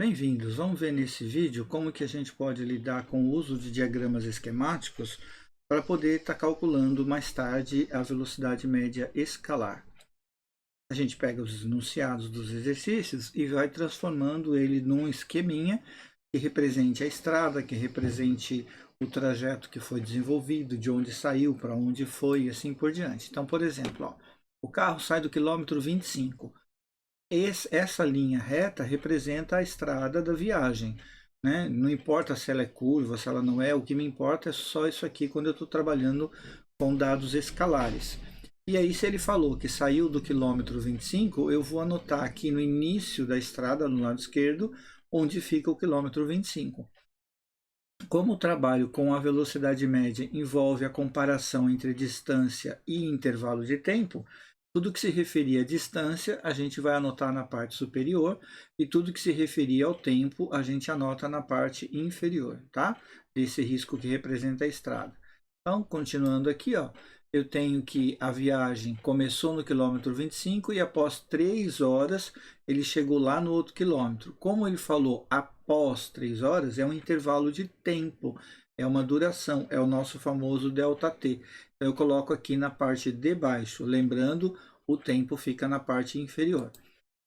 Bem-vindos! Vamos ver nesse vídeo como que a gente pode lidar com o uso de diagramas esquemáticos para poder estar calculando mais tarde a velocidade média escalar. A gente pega os enunciados dos exercícios e vai transformando ele num esqueminha que represente a estrada, que represente o trajeto que foi desenvolvido, de onde saiu, para onde foi e assim por diante. Então, por exemplo, ó, o carro sai do quilômetro 25. Essa linha reta representa a estrada da viagem, né? Não importa se ela é curva, se ela não é, o que me importa é só isso aqui quando eu estou trabalhando com dados escalares. E aí, se ele falou que saiu do quilômetro 25, eu vou anotar aqui no início da estrada, no lado esquerdo, onde fica o quilômetro 25. Como o trabalho com a velocidade média envolve a comparação entre distância e intervalo de tempo, tudo que se referia à distância, a gente vai anotar na parte superior, e tudo que se referia ao tempo, a gente anota na parte inferior, tá? Desse risco que representa a estrada. Então, continuando aqui, ó, eu tenho que a viagem começou no quilômetro 25 e após 3 horas ele chegou lá no outro quilômetro. Como ele falou após 3 horas, é um intervalo de tempo, é uma duração, é o nosso famoso ΔT. Então, eu coloco aqui na parte de baixo, lembrando, o tempo fica na parte inferior.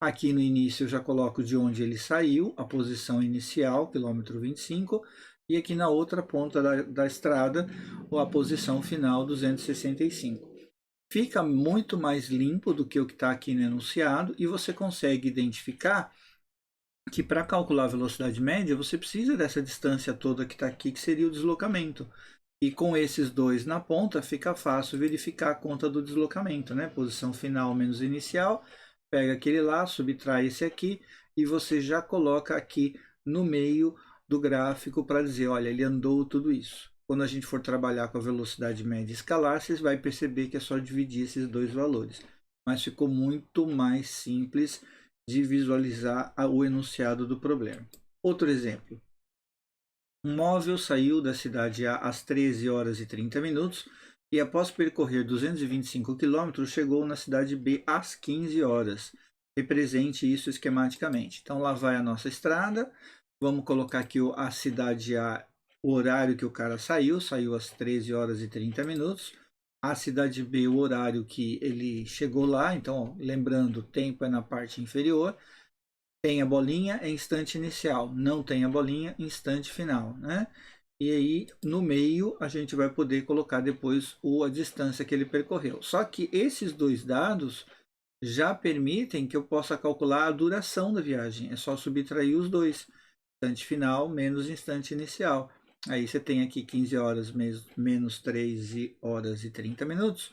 Aqui no início eu já coloco de onde ele saiu, a posição inicial, quilômetro 25, e aqui na outra ponta da estrada, a posição final, 265. Fica muito mais limpo do que o que está aqui no enunciado, e você consegue identificar que para calcular a velocidade média, você precisa dessa distância toda que está aqui, que seria o deslocamento. E com esses dois na ponta, fica fácil verificar a conta do deslocamento, né? Posição final menos inicial, pega aquele lá, subtrai esse aqui, e você já coloca aqui no meio do gráfico para dizer, olha, ele andou tudo isso. Quando a gente for trabalhar com a velocidade média escalar, vocês vão perceber que é só dividir esses dois valores. Mas ficou muito mais simples de visualizar o enunciado do problema. Outro exemplo. Um móvel saiu da cidade A às 13 horas e 30 minutos e após percorrer 225 quilômetros chegou na cidade B às 15 horas. Represente isso esquematicamente. Então lá vai a nossa estrada. Vamos colocar aqui a cidade A, o horário que o cara saiu às 13 horas e 30 minutos. A cidade B, o horário que ele chegou lá. Então, ó, lembrando, o tempo é na parte inferior. Tem a bolinha, é instante inicial. Não tem a bolinha, instante final, né? E aí, no meio, a gente vai poder colocar depois a distância que ele percorreu. Só que esses dois dados já permitem que eu possa calcular a duração da viagem. É só subtrair os dois. Instante final menos instante inicial. Aí você tem aqui 15 horas menos 13 horas e 30 minutos.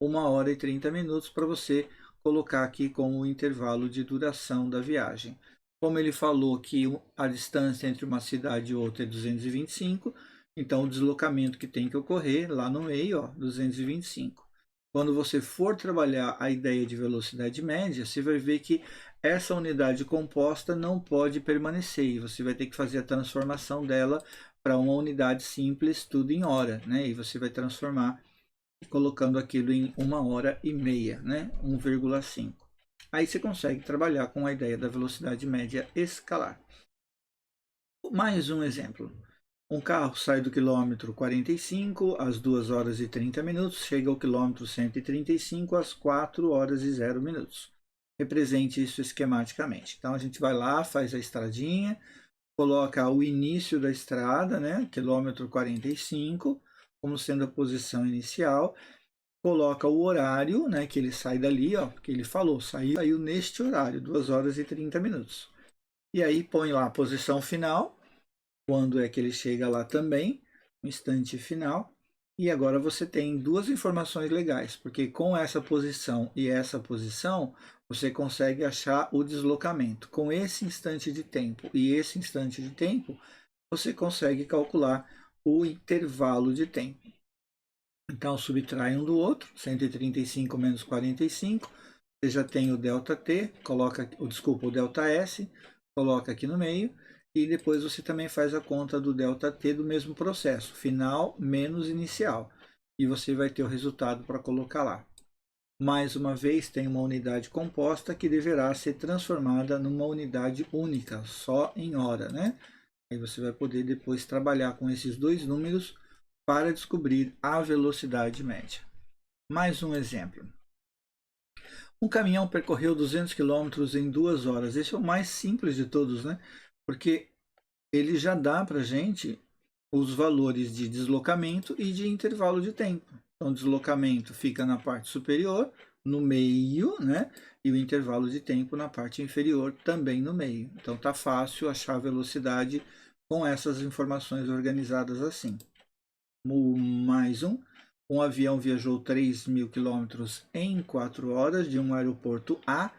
1 hora e 30 minutos para você colocar aqui como o intervalo de duração da viagem. Como ele falou que a distância entre uma cidade e outra é 225, então o deslocamento que tem que ocorrer lá no meio, ó, 225. Quando você for trabalhar a ideia de velocidade média, você vai ver que essa unidade composta não pode permanecer e você vai ter que fazer a transformação dela para uma unidade simples, tudo em hora, né? E você vai transformar colocando aquilo em 1 hora e meia, né? 1,5. Aí você consegue trabalhar com a ideia da velocidade média escalar. Mais um exemplo. Um carro sai do quilômetro 45 às 2 horas e 30 minutos, chega ao quilômetro 135 às 4 horas e 0 minutos. Represente isso esquematicamente. Então a gente vai lá, faz a estradinha, coloca o início da estrada, né? Quilômetro 45, como sendo a posição inicial, coloca o horário, né, que ele sai dali, ó, que ele falou, saiu neste horário, 2 horas e 30 minutos. E aí põe lá a posição final, quando é que ele chega lá também, no instante final. E agora você tem duas informações legais, porque com essa posição e essa posição, você consegue achar o deslocamento. Com esse instante de tempo e esse instante de tempo, você consegue calcular o intervalo de tempo. Então, subtrai um do outro, 135 menos 45, você já tem o ΔT, coloca, desculpa, o ΔS, coloca aqui no meio, e depois você também faz a conta do ΔT do mesmo processo, final menos inicial, e você vai ter o resultado para colocar lá. Mais uma vez, tem uma unidade composta que deverá ser transformada numa unidade única, só em hora, né? Aí você vai poder depois trabalhar com esses dois números para descobrir a velocidade média. Mais um exemplo. Um caminhão percorreu 200 quilômetros em 2 horas. Esse é o mais simples de todos, né? Porque ele já dá para a gente os valores de deslocamento e de intervalo de tempo. Então, o deslocamento fica na parte superior, no meio, né? E o intervalo de tempo na parte inferior, também no meio. Então, tá fácil achar a velocidade com essas informações organizadas assim. Mais um. Um avião viajou 3.000 quilômetros em 4 horas de um aeroporto a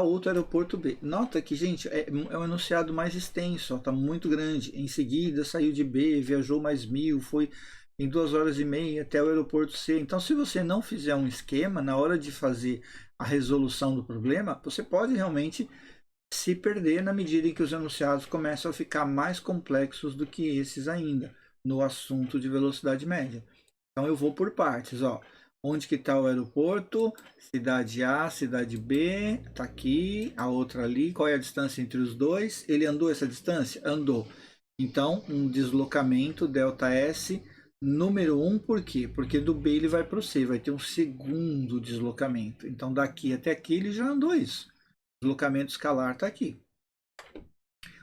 outro aeroporto B. Nota que, gente, é um enunciado mais extenso, está muito grande. Em seguida, saiu de B, viajou mais 1.000, foi em 2 horas e meia até o aeroporto C. Então, se você não fizer um esquema, na hora de fazer a resolução do problema, você pode realmente se perder na medida em que os enunciados começam a ficar mais complexos do que esses ainda, no assunto de velocidade média. Então eu vou por partes, ó. Onde que está o aeroporto? Cidade A, cidade B, está aqui, a outra ali. Qual é a distância entre os dois? Ele andou essa distância? Andou. Então, um deslocamento, ΔS, número 1, por quê? Porque do B ele vai para o C, vai ter um segundo deslocamento. Então, daqui até aqui ele já andou isso. Deslocamento escalar está aqui.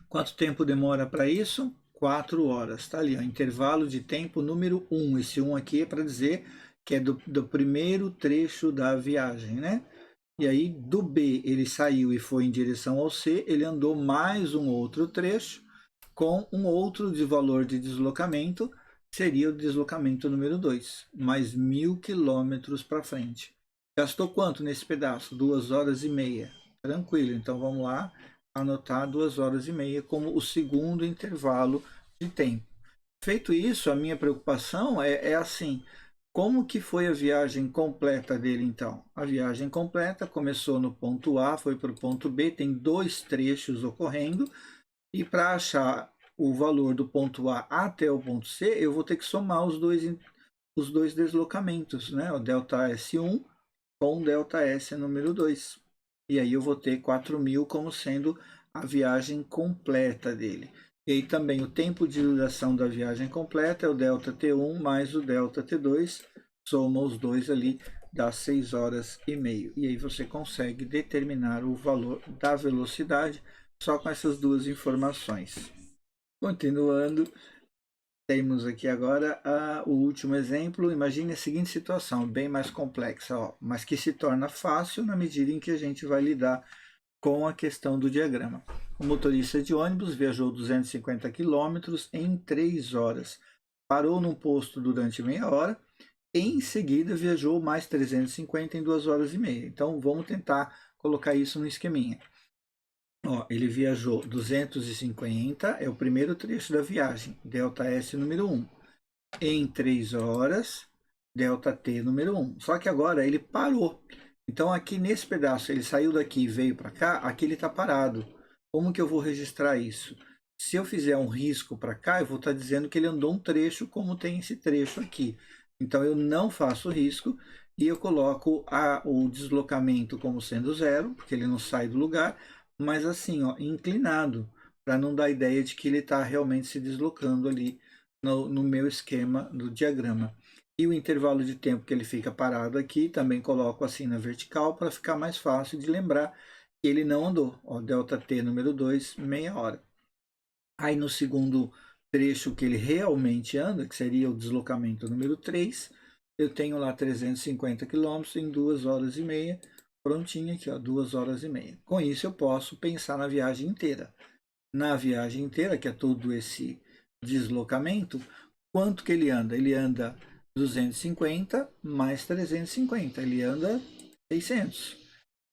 Quanto tempo demora para isso? 4 horas. Está ali, ó, intervalo de tempo número 1. Esse 1 aqui é para dizer que é do primeiro trecho da viagem, né? E aí, do B, ele saiu e foi em direção ao C, ele andou mais um outro trecho com um outro de valor de deslocamento, seria o deslocamento número 2, mais 1.000 quilômetros para frente. Gastou quanto nesse pedaço? 2 horas e meia. Tranquilo, então vamos lá anotar 2 horas e meia como o segundo intervalo de tempo. Feito isso, a minha preocupação é assim, como que foi a viagem completa dele então? A viagem completa começou no ponto A, foi para o ponto B, tem 2 trechos ocorrendo, e para achar o valor do ponto A até o ponto C, eu vou ter que somar os dois deslocamentos, né? O ΔS1 com ΔS número 2. E aí eu vou ter 4.000 como sendo a viagem completa dele. E aí também o tempo de duração da viagem completa é o ΔT1 mais o ΔT2, soma os dois ali, dá 6 horas e meio. E aí você consegue determinar o valor da velocidade só com essas duas informações. Continuando, temos aqui agora o último exemplo. Imagine a seguinte situação, bem mais complexa, ó, mas que se torna fácil na medida em que a gente vai lidar com a questão do diagrama. O motorista de ônibus viajou 250 quilômetros em 3 horas. Parou num posto durante meia hora. Em seguida, viajou mais 350 em 2 horas e meia. Então, vamos tentar colocar isso no esqueminha. Ó, ele viajou 250, é o primeiro trecho da viagem, ΔS número 1. Em 3 horas, ΔT número 1. Só que agora ele parou. Então aqui nesse pedaço, ele saiu daqui e veio para cá, aqui ele está parado. Como que eu vou registrar isso? Se eu fizer um risco para cá, eu vou estar dizendo que ele andou um trecho, como tem esse trecho aqui. Então eu não faço risco e eu coloco o deslocamento como sendo 0, porque ele não sai do lugar, mas assim, ó, inclinado, para não dar a ideia de que ele está realmente se deslocando ali no meu esquema do diagrama. E o intervalo de tempo que ele fica parado aqui, também coloco assim na vertical para ficar mais fácil de lembrar que ele não andou. Ó, ΔT número 2, meia hora. Aí no segundo trecho que ele realmente anda, que seria o deslocamento número 3, eu tenho lá 350 km em 2 horas e meia, prontinho aqui, ó, 2 horas e meia. Com isso eu posso pensar na viagem inteira. Na viagem inteira, que é todo esse deslocamento, quanto que ele anda? Ele anda 250 mais 350, ele anda 600.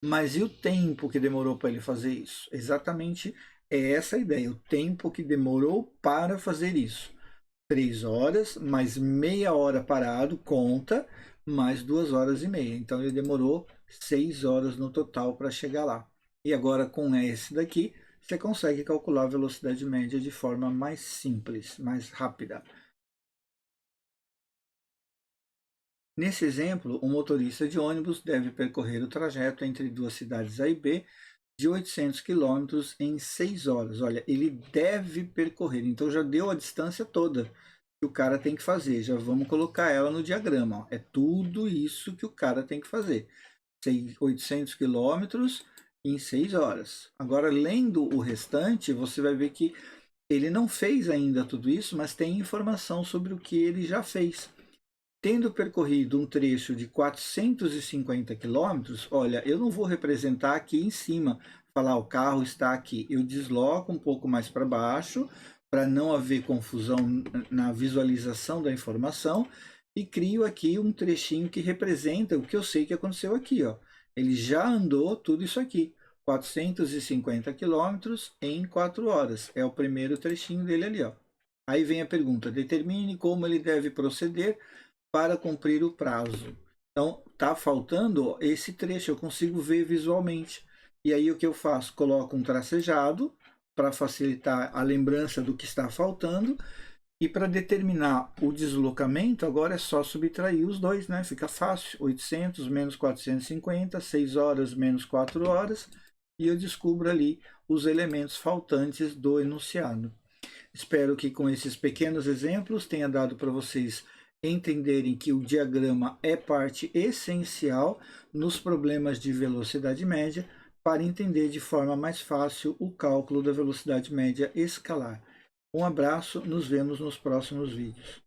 Mas e o tempo que demorou para ele fazer isso? Exatamente é essa a ideia, o tempo que demorou para fazer isso. 3 horas, mais meia hora parado, conta, mais 2 horas e meia. Então ele demorou 6 horas no total para chegar lá. E agora com esse daqui, você consegue calcular a velocidade média de forma mais simples, mais rápida. Nesse exemplo, o motorista de ônibus deve percorrer o trajeto entre duas cidades A e B de 800 quilômetros em 6 horas. Olha, ele deve percorrer, então já deu a distância toda que o cara tem que fazer. Já vamos colocar ela no diagrama. Ó. É tudo isso que o cara tem que fazer. 800 quilômetros em 6 horas. Agora, lendo o restante, você vai ver que ele não fez ainda tudo isso, mas tem informação sobre o que ele já fez. Tendo percorrido um trecho de 450 quilômetros, olha, eu não vou representar aqui em cima, falar o carro está aqui. Eu desloco um pouco mais para baixo, para não haver confusão na visualização da informação, e crio aqui um trechinho que representa o que eu sei que aconteceu aqui. Ó. Ele já andou tudo isso aqui, 450 quilômetros em 4 horas. É o primeiro trechinho dele ali. Ó. Aí vem a pergunta, determine como ele deve proceder para cumprir o prazo. Então, está faltando esse trecho, eu consigo ver visualmente. E aí o que eu faço? Coloco um tracejado para facilitar a lembrança do que está faltando. E para determinar o deslocamento, agora é só subtrair os dois, né? Fica fácil. 800 menos 450, 6 horas menos 4 horas. E eu descubro ali os elementos faltantes do enunciado. Espero que com esses pequenos exemplos tenha dado para vocês entenderem que o diagrama é parte essencial nos problemas de velocidade média para entender de forma mais fácil o cálculo da velocidade média escalar. Um abraço, nos vemos nos próximos vídeos.